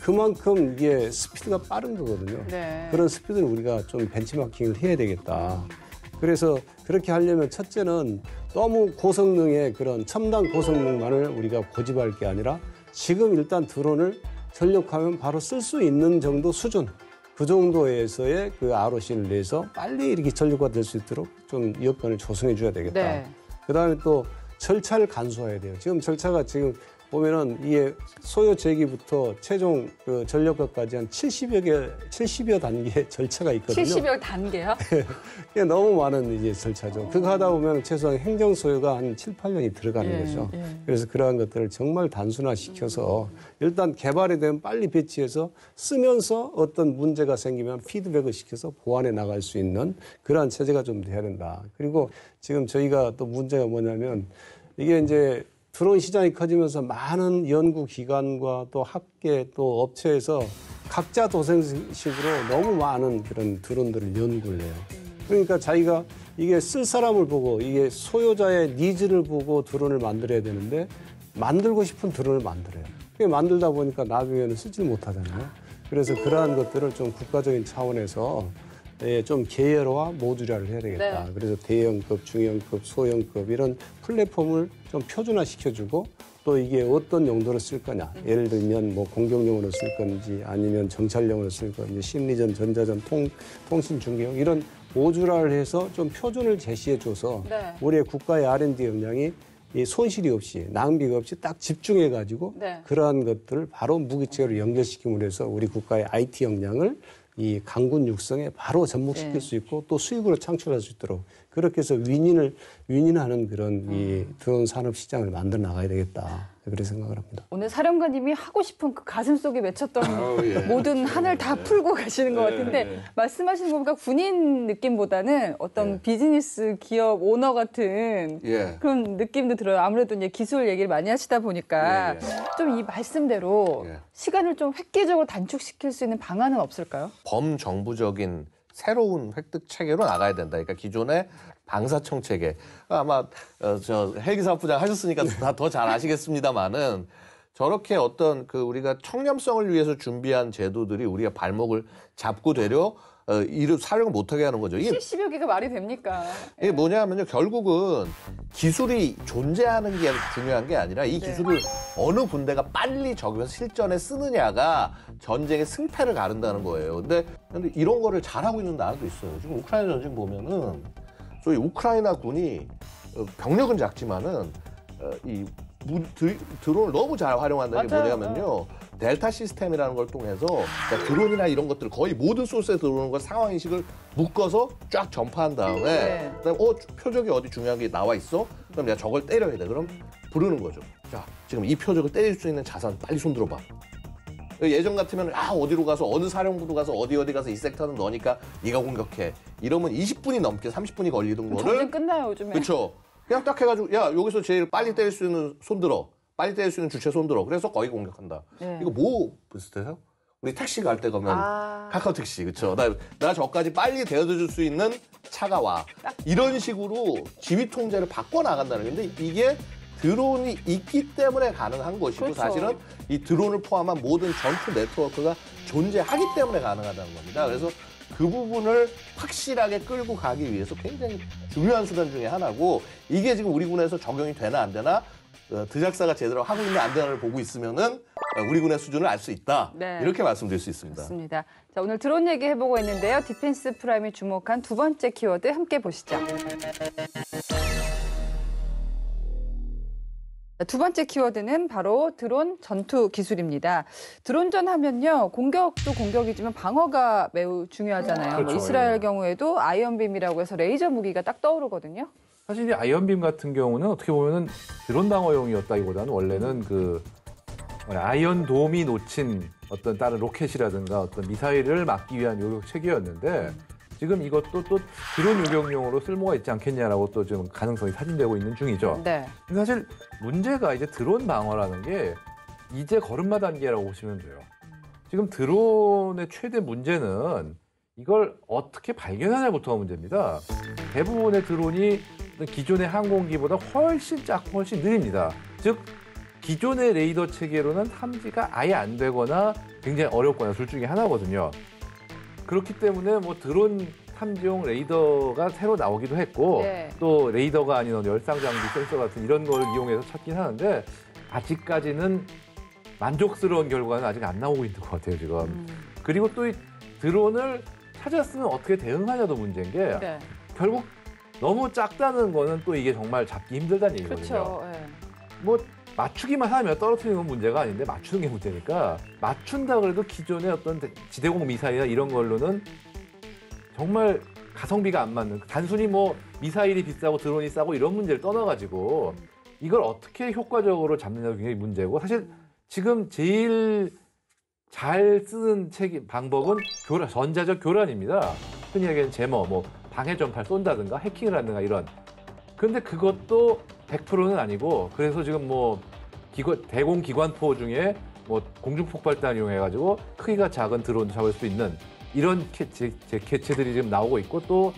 그만큼 이게 스피드가 빠른 거거든요. 네. 그런 스피드를 우리가 좀 벤치마킹을 해야 되겠다. 그래서 그렇게 하려면 첫째는 너무 고성능의 그런 첨단 고성능만을 우리가 고집할 게 아니라 지금 일단 드론을 전력하면 바로 쓸 수 있는 정도 수준, 그 정도에서의 그 ROC를 내서 빨리 이렇게 전력화될 수 있도록 좀 여건을 조성해 줘야 되겠다. 네. 그다음에 또 절차를 간소화해야 돼요. 지금 절차가 지금 보면은 이게 소요 제기부터 최종 그 전력화까지 한 70여 단계의 절차가 있거든요. 70여 단계요? 네, 너무 많은 이제 절차죠. 그거 하다 보면 최소한 행정 소요가 한 7, 8년이 들어가는 거죠. 그래서 그러한 것들을 정말 단순화시켜서 일단 개발이 되면 빨리 배치해서 쓰면서 어떤 문제가 생기면 피드백을 시켜서 보완해 나갈 수 있는 그러한 체제가 좀 돼야 된다. 그리고 지금 저희가 또 문제가 뭐냐면 이게 이제 드론 시장이 커지면서 많은 연구기관과 또 학계 또 업체에서 각자 도생식으로 너무 많은 그런 드론들을 연구를 해요. 그러니까 자기가 이게 쓸 사람을 보고 이게 소요자의 니즈를 보고 드론을 만들어야 되는데 만들고 싶은 드론을 만들어요. 그게 만들다 보니까 나중에는 쓰질 못하잖아요. 그래서 그러한 것들을 좀 국가적인 차원에서 좀 계열화, 모듈화를 해야 되겠다. 네. 그래서 대형급, 중형급, 소형급 이런 플랫폼을 좀 표준화시켜주고 또 이게 어떤 용도로 쓸 거냐. 예를 들면 뭐 공격용으로 쓸 건지 아니면 정찰용으로 쓸 건지 심리전, 전자전, 통신 중계용 이런 모듈화를 해서 좀 표준을 제시해줘서 네. 우리의 국가의 R&D 역량이 이 손실이 없이 낭비가 없이 딱 집중해가지고 네. 그러한 것들을 바로 무기체계로 연결시킴으로 해서 우리 국가의 IT 역량을 이 강군 육성에 바로 접목시킬 네. 수 있고 또 수익으로 창출할 수 있도록 그렇게 해서 윈윈하는 그런 이 드론 산업 시장을 만들어 나가야 되겠다. 그렇게 생각을 합니다. 오늘 사령관님이 하고 싶은 그 가슴 속에 맺혔던 모든 한을 다 풀고 가시는 것 같은데 말씀하시는 거 보니까 군인 느낌보다는 어떤 비즈니스 기업 오너 같은 그런 느낌도 들어요. 아무래도 이제 기술 얘기를 많이 하시다 보니까 좀 이 말씀대로 시간을 좀 획기적으로 단축시킬 수 있는 방안은 없을까요? 범정부적인 새로운 획득 체계로 나가야 된다. 그러니까 기존의 방사청 체계. 아마 저 헬기 사업부장 하셨으니까 더 잘 아시겠습니다만은 저렇게 어떤 그 우리가 청렴성을 위해서 준비한 제도들이 우리가 발목을 잡고 되려 이를 사용을 못하게 하는 거죠. 이게 70여 개가 말이 됩니까? 이게 뭐냐면요. 결국은 기술이 존재하는 게 중요한 게 아니라 이 기술을 어느 군대가 빨리 적용해서 실전에 쓰느냐가 전쟁의 승패를 가른다는 거예요. 근데 이런 거를 잘하고 있는 나라도 있어요. 지금 우크라이나 전쟁 보면은 저희 우크라이나 군이 병력은 작지만은 이 드론을 너무 잘 활용한다는 게 뭐냐면요. 델타 시스템이라는 걸 통해서 그러니까 드론이나 이런 것들 거의 모든 소스에 들어오는 걸 상황 인식을 묶어서 쫙 전파한 다음에 그다음에 표적이 어디 중요한 게 나와 있어? 그럼 내가 저걸 때려야 돼. 그럼 부르는 거죠. 자, 지금 이 표적을 때릴 수 있는 자산 빨리 손들어 봐. 예전 같으면 어디로 가서 어느 사령부도 가서 어디 가서 이 섹터는 너니까 네가 공격해. 이러면 20분이 넘게 30분이 걸리던 거를 전쟁 끝나요, 요즘에. 그렇죠. 그냥 딱 해가지고 야 여기서 제일 빨리 때릴 수 있는 손들어. 빨리 때릴 수 있는 주체 손들어. 그래서 거기 공격한다. 이거 뭐 비슷해요? 우리 택시 갈 때 가면 카카오 택시 그렇죠. 나 저까지 빨리 데려줄 수 있는 차가 와. 이런 식으로 지휘 통제를 바꿔 나간다는 건데 이게 드론이 있기 때문에 가능한 것이고 그렇죠. 사실은 이 드론을 포함한 모든 전투 네트워크가 존재하기 때문에 가능하다는 겁니다. 그래서 그 부분을 확실하게 끌고 가기 위해서 굉장히 중요한 수단 중에 하나고 이게 지금 우리 군에서 적용이 되나 안 되나 드작사가 제대로 하고 있나 안 되나를 보고 있으면은 우리 군의 수준을 알 수 있다. 네. 이렇게 말씀드릴 수 있습니다. 맞습니다. 자, 오늘 드론 얘기 해보고 있는데요. 디펜스 프라임이 주목한 두 번째 키워드 함께 보시죠. 두 번째 키워드는 바로 드론 전투 기술입니다. 드론전 하면요. 공격도 공격이지만 방어가 매우 중요하잖아요. 그렇죠. 뭐 이스라엘 예. 경우에도 아이언빔이라고 해서 레이저 무기가 딱 떠오르거든요. 사실 이 아이언빔 같은 경우는 어떻게 보면은 드론 방어용이었다기보다는 원래는 그 아이언돔이 놓친 어떤 다른 로켓이라든가 어떤 미사일을 막기 위한 요격 체계였는데 지금 이것도 또 드론 요격용으로 쓸모가 있지 않겠냐라고 또 지금 가능성이 타진되고 있는 중이죠. 네. 근데 사실 문제가 이제 드론 방어라는 게 이제 걸음마 단계라고 보시면 돼요. 지금 드론의 최대 문제는 이걸 어떻게 발견하냐부터가 문제입니다. 대부분의 드론이 기존의 항공기보다 훨씬 작고 훨씬 느립니다. 즉 기존의 레이더 체계로는 탐지가 아예 안 되거나 굉장히 어렵거나 둘 중에 하나거든요. 그렇기 때문에 뭐 드론 탐지용 레이더가 새로 나오기도 했고 네. 또 레이더가 아닌 열상장비 센서 같은 이런 걸 이용해서 찾긴 하는데 아직까지는 만족스러운 결과는 아직 안 나오고 있는 것 같아요 지금. 그리고 또 이 드론을 찾았으면 어떻게 대응하냐도 문제인 게 네. 결국 너무 작다는 거는 또 이게 정말 잡기 힘들다는 얘기거든요. 그렇죠. 네. 뭐 맞추기만 하면 떨어뜨리는 건 문제가 아닌데 맞추는 게 문제니까 맞춘다 그래도 기존의 어떤 지대공 미사일이나 이런 걸로는 정말 가성비가 안 맞는 단순히 뭐 미사일이 비싸고 드론이 싸고 이런 문제를 떠나가지고 이걸 어떻게 효과적으로 잡느냐가 굉장히 문제고 사실 지금 제일 잘 쓰는 방법은 전자적 교란입니다. 흔히 얘기하는 제머, 뭐 방해 전파를 쏜다든가 해킹을 한다든가 이런. 그런데 그것도 100%는 아니고 그래서 지금 뭐 대공 기관포 중에 뭐 공중폭발탄을 이용해가지고 크기가 작은 드론을 잡을 수 있는 이런 개체들이 지금 나오고 있고 또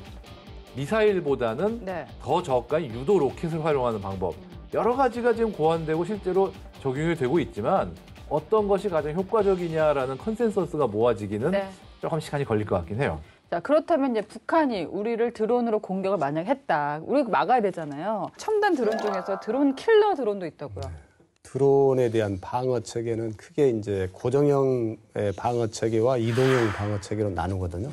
미사일보다는 네. 더 저가인 유도 로켓을 활용하는 방법 여러 가지가 지금 고안되고 실제로 적용이 되고 있지만 어떤 것이 가장 효과적이냐라는 컨센서스가 모아지기는 네. 조금 시간이 걸릴 것 같긴 해요. 자, 그렇다면 이제 북한이 우리를 드론으로 공격을 만약 했다. 우리 막아야 되잖아요. 첨단 드론 중에서 드론 킬러 드론도 있다고요. 드론에 대한 방어 체계는 크게 이제 고정형 방어 체계와 이동형 방어 체계로 나누거든요.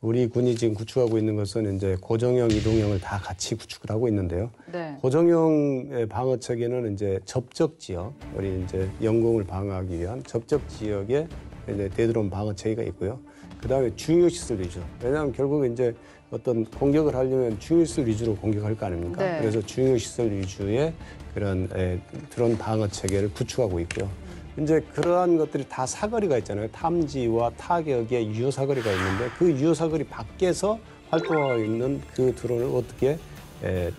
우리 군이 지금 구축하고 있는 것은 이제 고정형, 이동형을 다 같이 구축을 하고 있는데요. 네. 고정형 방어 체계는 이제 접적 지역, 우리 이제 영공을 방어하기 위한 접적 지역에 이제 대드론 방어 체계가 있고요. 그다음에 중요 시설 위주. 왜냐하면 결국 이제 어떤 공격을 하려면 중요 시설 위주로 공격할 거 아닙니까? 네. 그래서 중요 시설 위주의 그런 드론 방어 체계를 구축하고 있고요. 이제 그러한 것들이 다 사거리가 있잖아요. 탐지와 타격의 유효 사거리가 있는데 그 유효 사거리 밖에서 활동하고 있는 그 드론을 어떻게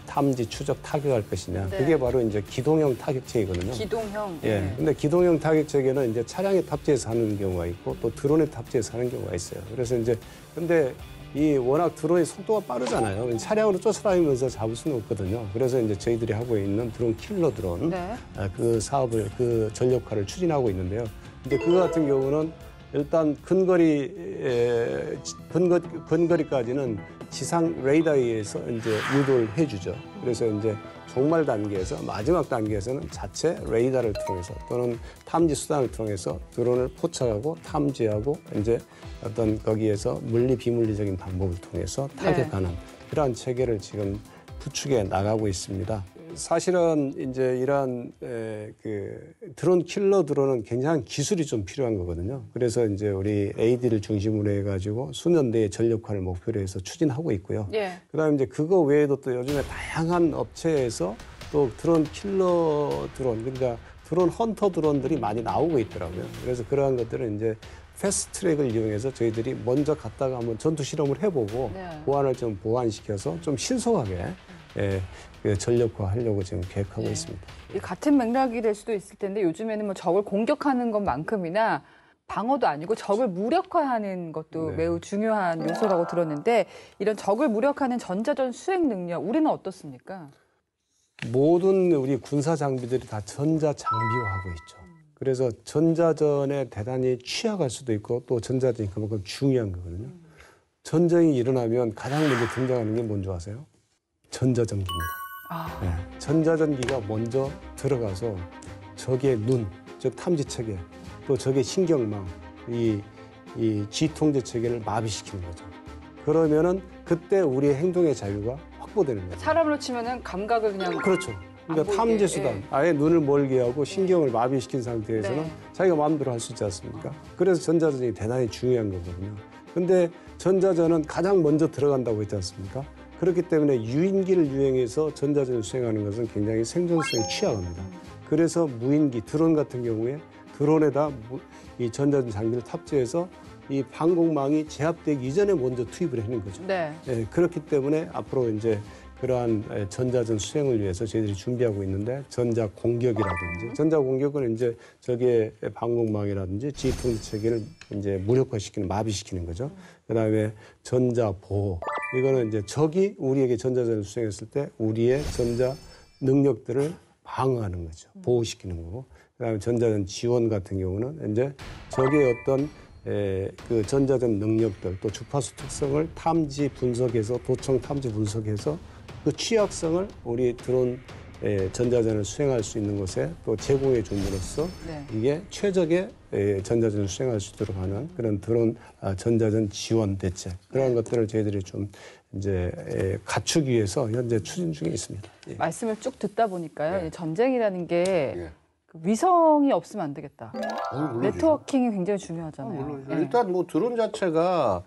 탐지, 추적, 타격할 것이냐. 네. 그게 바로 이제 기동형 타격 체계거든요. 기동형. 예. 네. 근데 기동형 타격 체계는 이제 차량에 탑재해서 하는 경우가 있고 또 드론에 탑재해서 하는 경우가 있어요. 그래서 이제 근데 이 워낙 드론의 속도가 빠르잖아요. 차량으로 쫓아다니면서 잡을 수는 없거든요. 그래서 이제 저희들이 하고 있는 드론 킬러 드론 네. 그 사업을 그 전력화를 추진하고 있는데요. 근데 그거 같은 경우는 일단 근거리까지는 지상 레이더에 의해서 이제 유도를 해주죠. 그래서 이제 종말 단계에서 마지막 단계에서는 자체 레이더를 통해서 또는 탐지 수단을 통해서 드론을 포착하고 탐지하고 이제 어떤 거기에서 물리 비물리적인 방법을 통해서 타격하는 그러한 체계를 지금 구축해 나가고 있습니다. 사실은 이제 이러한 그 드론 킬러 드론은 굉장한 기술이 좀 필요한 거거든요. 그래서 이제 우리 AD를 중심으로 해가지고 수년 내에 전력화를 목표로 해서 추진하고 있고요. 예. 그다음에 이제 그거 외에도 또 요즘에 다양한 업체에서 또 드론 킬러 드론, 그러니까 드론 헌터 드론들이 많이 나오고 있더라고요. 그래서 그러한 것들은 이제 패스트 트랙을 이용해서 저희들이 먼저 갔다가 한번 전투 실험을 해보고 네. 보안을 좀 보완시켜서 좀 신속하게 그 전력화하려고 지금 계획하고 있습니다. 이 같은 맥락이 될 수도 있을 텐데 요즘에는 뭐 적을 공격하는 것만큼이나 방어도 아니고 적을 무력화하는 것도 네. 매우 중요한 요소라고 들었는데 이런 적을 무력화하는 전자전 수행 능력 우리는 어떻습니까? 모든 우리 군사 장비들이 다 전자 장비화하고 있죠. 그래서 전자전에 대단히 취약할 수도 있고 또 전자전이 그만큼 중요한 거거든요. 전쟁이 일어나면 가장 먼저 등장하는 게 뭔지 아세요? 전자전기입니다. 네. 전자전기가 먼저 들어가서 적의 눈, 즉 탐지체계, 또 적의 신경망, 이 지통제 체계를 마비시키는 거죠. 그러면은 그때 우리의 행동의 자유가 확보되는 거죠. 사람으로 치면은 감각을 그냥 그렇죠. 그러니까 보이게, 탐지 수단, 예. 아예 눈을 멀게 하고 신경을 마비시킨 상태에서는 네. 자기가 마음대로 할 수 있지 않습니까? 그래서 전자전이 대단히 중요한 거거든요. 근데 전자전은 가장 먼저 들어간다고 했지 않습니까? 그렇기 때문에 유인기를 이용해서 전자전을 수행하는 것은 굉장히 생존성이 취약합니다. 그래서 무인기, 드론 같은 경우에 드론에다 이 전자전 장비를 탑재해서 이 방공망이 제압되기 이전에 먼저 투입을 하는 거죠. 네. 예, 그렇기 때문에 앞으로 이제 그러한 전자전 수행을 위해서 저희들이 준비하고 있는데 전자 공격이라든지 전자 공격은 이제 적의 방공망이라든지 지휘통제 체계를 이제 무력화시키는 마비시키는 거죠. 그다음에 전자 보호 이거는 이제 적이 우리에게 전자전을 수행했을 때 우리의 전자 능력들을 방어하는 거죠. 보호시키는 거고. 그다음에 전자전 지원 같은 경우는 이제 적의 어떤 그 전자전 능력들 또 주파수 특성을 탐지 분석해서 도청 탐지 분석해서 그 취약성을 우리 드론 전자전을 수행할 수 있는 곳에 또 제공해 줌으로써 네. 이게 최적의 전자전을 수행할 수 있도록 하는 그런 드론 전자전 지원 대책 그런 것들을 저희들이 좀 이제 갖추기 위해서 현재 추진 중에 있습니다. 예. 말씀을 쭉 듣다 보니까요. 이 전쟁이라는 게 예. 그 위성이 없으면 안 되겠다. 물론이죠. 네트워킹이 굉장히 중요하잖아요. 물론이죠. 예. 일단 뭐 드론 자체가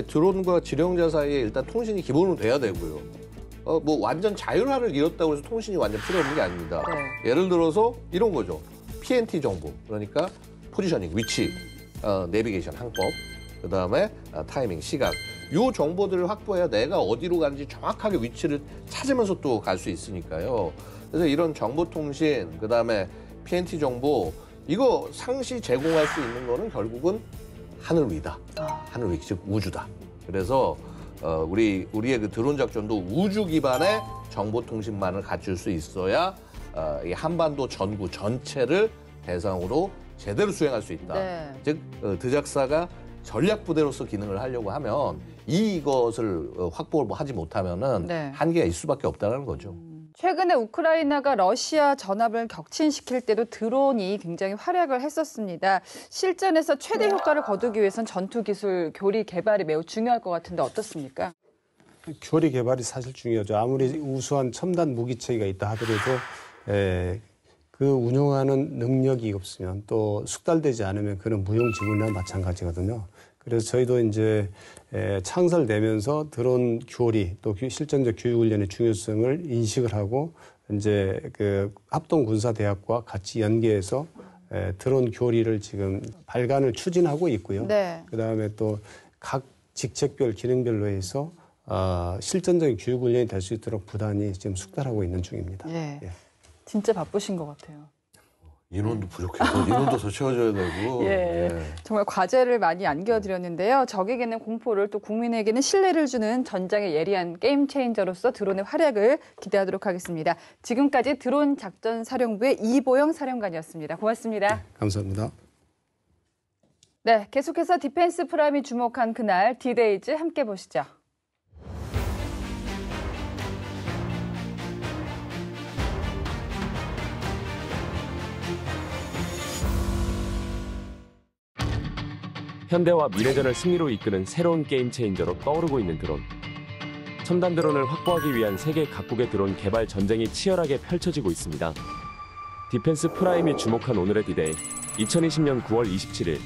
드론과 지령자 사이에 일단 통신이 기본으로 돼야 되고요. 뭐 완전 자율화를 이뤘다고 해서 통신이 완전 필요 없는 게 아닙니다. 네. 예를 들어서 이런 거죠. PNT 정보, 그러니까 포지셔닝, 위치, 내비게이션, 항법, 그다음에 타이밍, 시각. 이 정보들을 확보해야 내가 어디로 가는지 정확하게 위치를 찾으면서 또 갈 수 있으니까요. 그래서 이런 정보통신, 그다음에 PNT 정보 이거 상시 제공할 수 있는 거는 결국은 하늘 위다. 하늘 위, 즉 우주다. 그래서 우리의 그 드론 작전도 우주 기반의 정보통신망을 갖출 수 있어야 이 한반도 전구 전체를 대상으로 제대로 수행할 수 있다. 네. 즉 드작사가 전략부대로서 기능을 하려고 하면 이것을 확보를 하지 못하면은 네. 한계가 있을 수밖에 없다는 거죠. 최근에 우크라이나가 러시아 전합을 격침시킬 때도 드론이 굉장히 활약을 했었습니다. 실전에서 최대 효과를 거두기 위해선 전투 기술 교리 개발이 매우 중요할 것 같은데 어떻습니까? 교리 개발이 사실 중요하죠. 아무리 우수한 첨단 무기체계가 있다 하더라도 그 운용하는 능력이 없으면 또 숙달되지 않으면 그런 무용지물이나 마찬가지거든요. 그래서 저희도 이제 창설되면서 드론 교리 또 실전적 교육훈련의 중요성을 인식을 하고 이제 그 합동군사대학과 같이 연계해서 드론 교리를 지금 발간을 추진하고 있고요. 네. 그다음에 또 각 직책별 기능별로 해서 실전적인 교육훈련이 될 수 있도록 부단히 지금 숙달하고 있는 중입니다. 예. 예. 진짜 바쁘신 것 같아요. 인원도 부족해서 인원도 더 채워줘야 되고. 예. 정말 과제를 많이 안겨드렸는데요. 적에게는 공포를 또 국민에게는 신뢰를 주는 전장의 예리한 게임 체인저로서 드론의 활약을 기대하도록 하겠습니다. 지금까지 드론 작전 사령부의 이보영 사령관이었습니다. 고맙습니다. 감사합니다. 네, 계속해서 디펜스 프라임이 주목한 그날 디데이즈 함께 보시죠. 현대와 미래전을 승리로 이끄는 새로운 게임 체인저로 떠오르고 있는 드론. 첨단 드론을 확보하기 위한 세계 각국의 드론 개발 전쟁이 치열하게 펼쳐지고 있습니다. 디펜스 프라임이 주목한 오늘의 디데이, 2020년 9월 27일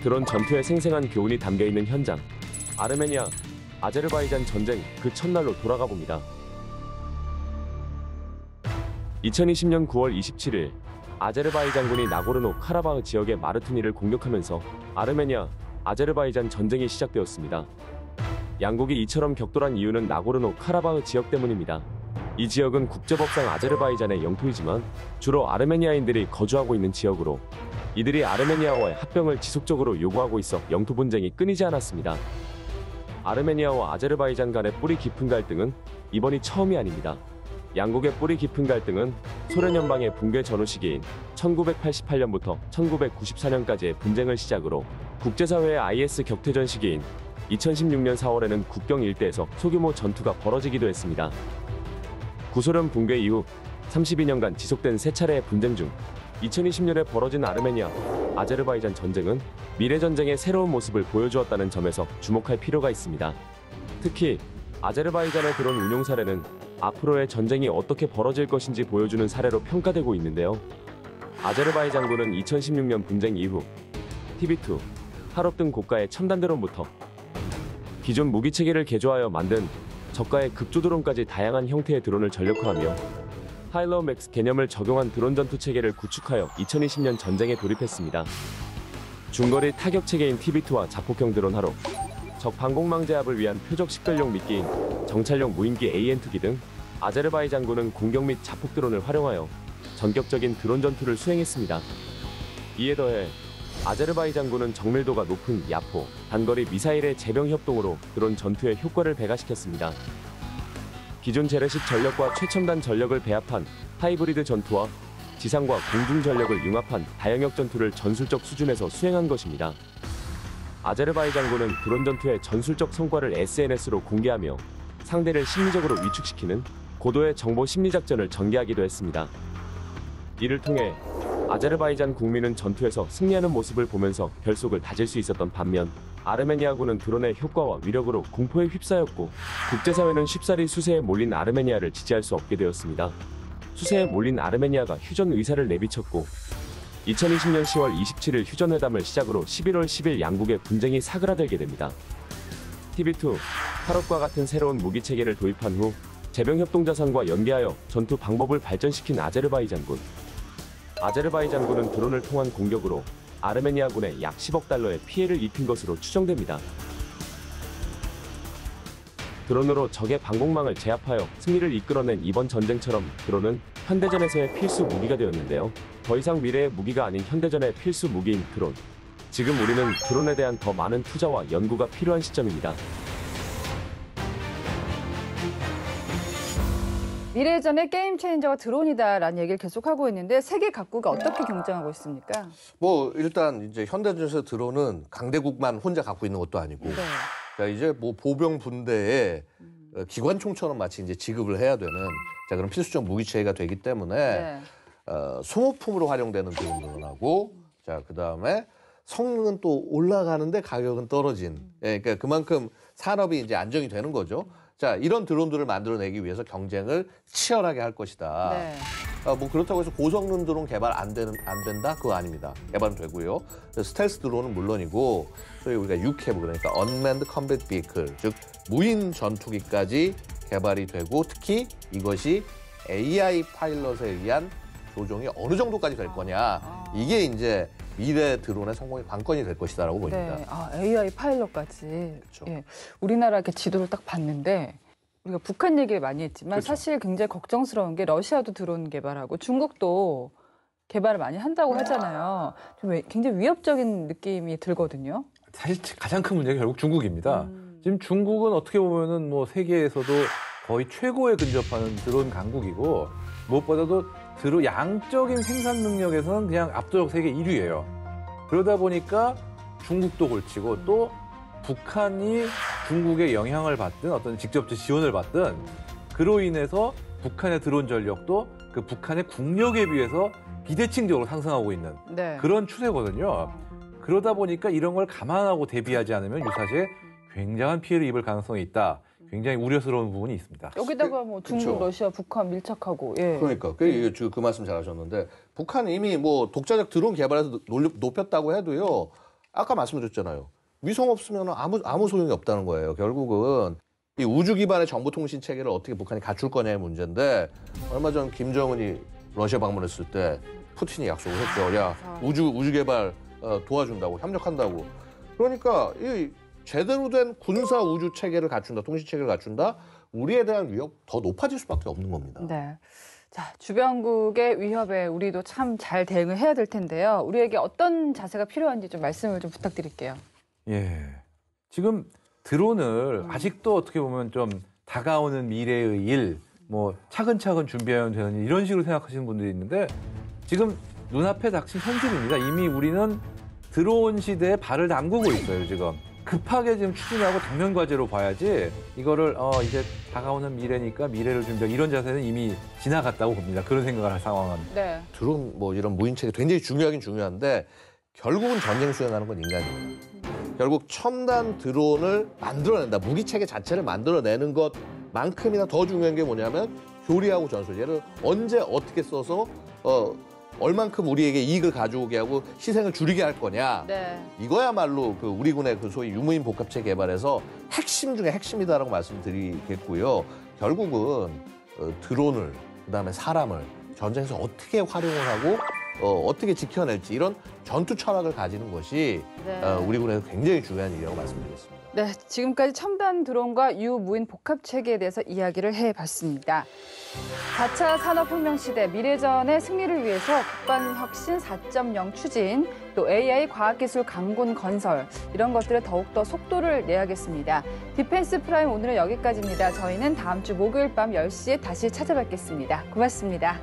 드론 전투의 생생한 교훈이 담겨있는 현장, 아르메니아, 아제르바이잔 전쟁 그 첫날로 돌아가 봅니다. 2020년 9월 27일 아제르바이잔군이 나고르노 카라바흐 지역의 마르투니를 공격하면서 아르메니아, 아제르바이잔 전쟁이 시작되었습니다. 양국이 이처럼 격돌한 이유는 나고르노 카라바흐 지역 때문입니다. 이 지역은 국제법상 아제르바이잔의 영토이지만 주로 아르메니아인들이 거주하고 있는 지역으로 이들이 아르메니아와의 합병을 지속적으로 요구하고 있어 영토 분쟁이 끊이지 않았습니다. 아르메니아와 아제르바이잔 간의 뿌리 깊은 갈등은 이번이 처음이 아닙니다. 양국의 뿌리 깊은 갈등은 소련 연방의 붕괴 전후 시기인 1988년부터 1994년까지의 분쟁을 시작으로 국제사회의 IS 격퇴전 시기인 2016년 4월에는 국경 일대에서 소규모 전투가 벌어지기도 했습니다. 구소련 붕괴 이후 32년간 지속된 세 차례의 분쟁 중 2020년에 벌어진 아르메니아, 아제르바이잔 전쟁은 미래 전쟁의 새로운 모습을 보여주었다는 점에서 주목할 필요가 있습니다. 특히 아제르바이잔의 드론 운용 사례는 앞으로의 전쟁이 어떻게 벌어질 것인지 보여주는 사례로 평가되고 있는데요. 아제르바이잔군은 2016년 분쟁 이후 TB2, 하롭 등 고가의 첨단 드론부터 기존 무기 체계를 개조하여 만든 저가의 급조 드론까지 다양한 형태의 드론을 전력화하며 하일로우 맥스 개념을 적용한 드론 전투 체계를 구축하여 2020년 전쟁에 돌입했습니다. 중거리 타격 체계인 TB2와 자폭형 드론 하로, 적 방공망 제압을 위한 표적 식별용 미끼인 정찰용 무인기 AN2기 등 아제르바이잔군은 공격 및 자폭 드론을 활용하여 전격적인 드론 전투를 수행했습니다. 이에 더해 아제르바이잔군은 정밀도가 높은 야포, 단거리 미사일의 재병 협동으로 드론 전투의 효과를 배가시켰습니다. 기존 재래식 전력과 최첨단 전력을 배합한 하이브리드 전투와 지상과 공중 전력을 융합한 다영역 전투를 전술적 수준에서 수행한 것입니다. 아제르바이잔군은 드론 전투의 전술적 성과를 SNS로 공개하며 상대를 심리적으로 위축시키는 고도의 정보 심리 작전을 전개하기도 했습니다. 이를 통해 아제르바이잔 국민은 전투에서 승리하는 모습을 보면서 결속을 다질 수 있었던 반면 아르메니아군은 드론의 효과와 위력으로 공포에 휩싸였고 국제사회는 쉽사리 수세에 몰린 아르메니아를 지지할 수 없게 되었습니다. 수세에 몰린 아르메니아가 휴전 의사를 내비쳤고 2020년 10월 27일 휴전회담을 시작으로 11월 10일 양국의 분쟁이 사그라들게 됩니다. TB2, 하롭과 같은 새로운 무기체계를 도입한 후 재병협동자산과 연계하여 전투 방법을 발전시킨 아제르바이잔군. 아제르바이잔군은 드론을 통한 공격으로 아르메니아군에 약 10억 달러의 피해를 입힌 것으로 추정됩니다. 드론으로 적의 방공망을 제압하여 승리를 이끌어낸 이번 전쟁처럼 드론은 현대전에서의 필수 무기가 되었는데요. 더 이상 미래의 무기가 아닌 현대전의 필수 무기인 드론. 지금 우리는 드론에 대한 더 많은 투자와 연구가 필요한 시점입니다. 미래전의 게임 체인저가 드론이다라는 얘기를 계속하고 있는데 세계 각국이 어떻게 경쟁하고 있습니까? 뭐 일단 이제 현대전에서 드론은 강대국만 혼자 갖고 있는 것도 아니고 네. 자, 이제 뭐 보병 분대에 기관총처럼 마치 이제 지급을 해야 되는 자 그런 필수적 무기체계가 되기 때문에 네. 소모품으로 활용되는 드론하고 자 그다음에 성능은 또 올라가는데 가격은 떨어진 예, 그러니까 그만큼 산업이 이제 안정이 되는 거죠. 자 이런 드론들을 만들어내기 위해서 경쟁을 치열하게 할 것이다. 네. 뭐 그렇다고 해서 고성능 드론 개발 안 된다? 그거 아닙니다. 개발은 되고요. 스텔스 드론은 물론이고 소위 우리가 UCAV 그러니까 Unmanned Combat Vehicle 즉 무인 전투기까지 개발이 되고 특히 이것이 AI 파일럿에 의한 조종이 어느 정도까지 될 거냐 이게 이제 미래 드론의 성공의 관건이 될 것이다라고 보입니다. 네. AI 파일럿까지. 그렇죠. 예. 우리나라 이렇게 지도를 딱 봤는데 우리가 북한 얘기를 많이 했지만 그렇죠. 사실 굉장히 걱정스러운 게 러시아도 드론 개발하고 중국도 개발을 많이 한다고 하잖아요. 좀 굉장히 위협적인 느낌이 들거든요. 사실 가장 큰 문제가 결국 중국입니다. 지금 중국은 어떻게 보면은 뭐 세계에서도 거의 최고에 근접하는 드론 강국이고 무엇보다도 양적인 생산 능력에서는 그냥 압도적 세계 1위예요. 그러다 보니까 중국도 골치고 또 북한이 중국의 영향을 받든 어떤 직접적 지원을 받든 그로 인해서 북한의 드론 전력도 그 북한의 국력에 비해서 비대칭적으로 상승하고 있는 네. 그런 추세거든요. 그러다 보니까 이런 걸 감안하고 대비하지 않으면 유사시에 굉장한 피해를 입을 가능성이 있다. 굉장히 우려스러운 부분이 있습니다. 여기다가 뭐 중국, 그렇죠. 러시아, 북한 밀착하고. 예. 그러니까 그 말씀 잘하셨는데 북한은 이미 뭐 독자적 드론 개발해서 높였다고 해도요. 아까 말씀드렸잖아요. 위성 없으면 아무 소용이 없다는 거예요. 결국은 이 우주 기반의 정보통신 체계를 어떻게 북한이 갖출 거냐의 문제인데 얼마 전 김정은이 러시아 방문했을 때 푸틴이 약속을 했죠. 야 우주 개발 도와준다고 협력한다고. 그러니까 이 제대로 된 군사 우주 체계를 갖춘다, 통신 체계를 갖춘다. 우리에 대한 위협 더 높아질 수밖에 없는 겁니다. 네. 자, 주변국의 위협에 우리도 참 잘 대응을 해야 될 텐데요. 우리에게 어떤 자세가 필요한지 좀 말씀을 좀 부탁드릴게요. 예. 지금 드론을 아직도 어떻게 보면 좀 다가오는 미래의 일, 뭐 차근차근 준비하면 되는 이런 식으로 생각하시는 분들이 있는데 지금 눈앞에 닥친 현실입니다. 이미 우리는 드론 시대에 발을 담그고 있어요, 지금. 급하게 지금 추진하고 당면 과제로 봐야지 이거를 이제 다가오는 미래니까 미래를 준비하고 이런 자세는 이미 지나갔다고 봅니다. 그런 생각을 할 상황은. 네. 드론 뭐 이런 무인체계 굉장히 중요하긴 중요한데 결국은 전쟁 수행하는 건 인간입니다. 결국 첨단 드론을 만들어낸다. 무기체계 자체를 만들어내는 것만큼이나 더 중요한 게 뭐냐면 교리하고 전술. 얘를 언제 어떻게 써서 얼만큼 우리에게 이익을 가져오게 하고 희생을 줄이게 할 거냐. 네. 이거야말로 그 우리 군의 그 소위 유무인 복합체 개발에서 핵심 중에 핵심이다라고 말씀드리겠고요. 결국은 드론을 그다음에 사람을 전쟁에서 어떻게 활용을 하고 어떻게 지켜낼지 이런 전투 철학을 가지는 것이 네. 우리 군에서 굉장히 중요한 일이라고 말씀드리겠습니다. 네, 지금까지 첨단 드론과 유무인 복합 체계에 대해서 이야기를 해봤습니다. 4차 산업혁명 시대 미래전의 승리를 위해서 국방혁신 4.0 추진, 또 AI 과학기술 강군 건설 이런 것들에 더욱더 속도를 내야겠습니다. 디펜스 프라임 오늘은 여기까지입니다. 저희는 다음 주 목요일 밤 10시에 다시 찾아뵙겠습니다. 고맙습니다.